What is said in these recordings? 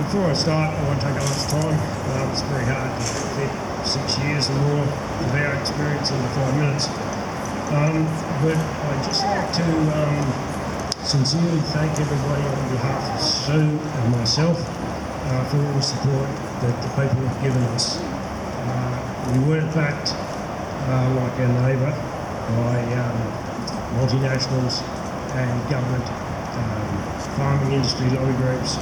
Before I start, I won't take a lot of time. It's very hard to fit 6 years or more of our experience into 5 minutes. But I'd just like to sincerely thank everybody on behalf of Sue and myself for all the support that the people have given us. We weren't backed like our neighbour by multinationals and government, farming industry lobby groups,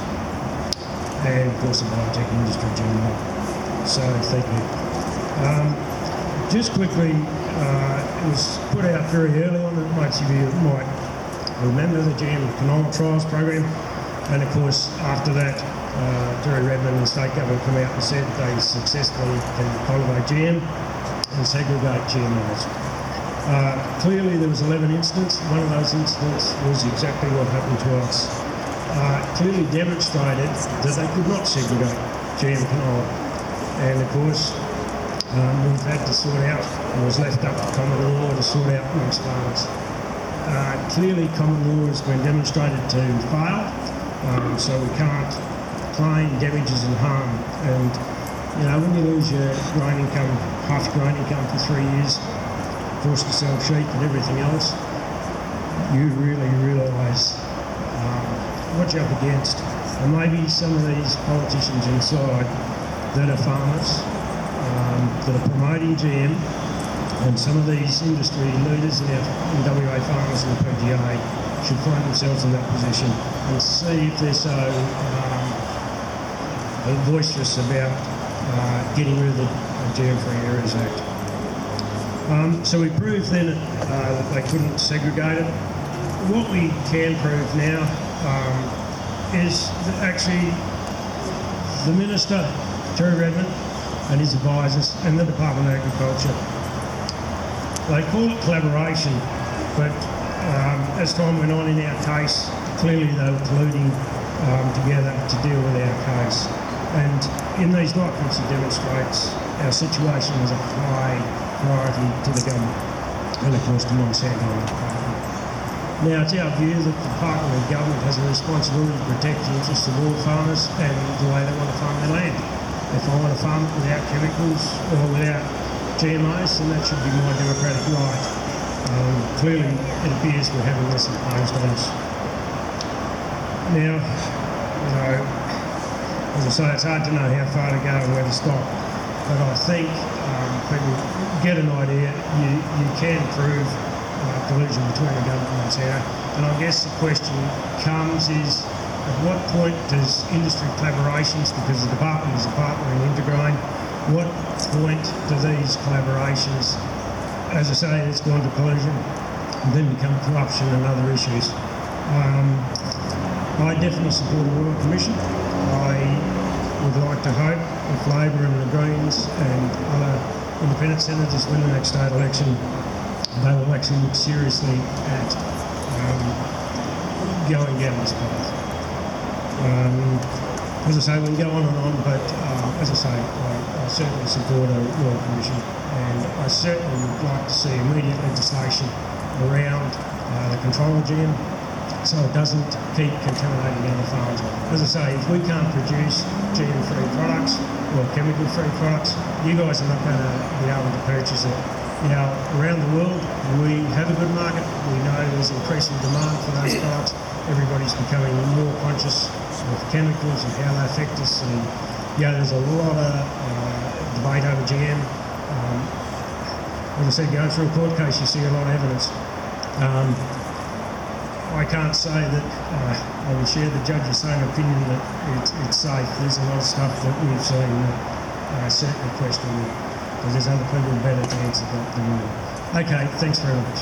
and of course the biotech industry generally. So thank you. Just quickly, it was put out very early on, that most of you might remember the GM canola trials program, and of course after that Jerry Redmond and the state government come out and said they successfully can cultivate GM and segregate GMOs. Clearly there was 11 incidents. One of those incidents was exactly what happened to us. Clearly demonstrated that they could not segregate GM canola, and of course we've had to sort out, it was left up to common law to sort out amongst farmers. Clearly common law has been demonstrated to fail, so we can't claim damages and harm. And you know, when you lose your grain income, half your grain income for 3 years, forced to sell sheep and everything else, you really realise what you're up against. And maybe some of these politicians inside that are farmers, that are promoting GM, and some of these industry leaders in WA farmers and the PGA should find themselves in that position and see if they're so boisterous about getting rid of the GM-Free Areas Act. So we proved then that they couldn't segregate it. What we can prove now is that actually the Minister, Jerry Redmond, and his advisors, and the Department of Agriculture, they call it collaboration, but as time went on in our case, clearly they were colluding together to deal with our case. And in these documents it demonstrates our situation was a high priority to the government, and of course to Monsanto and the Department. Now it's our view that the Department of Government has a responsibility to protect the interests of all farmers and the way they want to farm their land. If I want to farm it without chemicals or without GMOs, then that should be my democratic right. Clearly it appears we're having this imposed on us. Now, you know, as I say, it's hard to know how far to go and where to stop, but I think people get an idea. You can prove collusion between the government and Monsanto, and I guess the question comes is, at what point does industry collaborations, because the department is a partner in Intergrain, what point do these collaborations, as I say, it's gone to collusion, and then become corruption and other issues? I definitely support a Royal Commission. I would like to hope if Labor and the Greens and other independent senators win the next state election, they will actually look seriously at going down this path. As I say, we can go on and on, but as I say, I certainly support a Royal Commission, and I certainly would like to see immediate legislation around the control of GM, so it doesn't keep contaminating other farms. As I say, if we can't produce GM-free products or chemical-free products, you guys are not going to be able to purchase it. Now, around the world, we have a good market. We know there's increasing demand for those products. Everybody's becoming more conscious of chemicals and how they affect us. And yeah, there's a lot of debate over GM. As I said, going through a court case, you see a lot of evidence. I can't say that I would share the judge's same opinion that it's safe. There's a lot of stuff that we've seen that I certainly question, because there's other people better to answer that than me. Okay, thanks very much.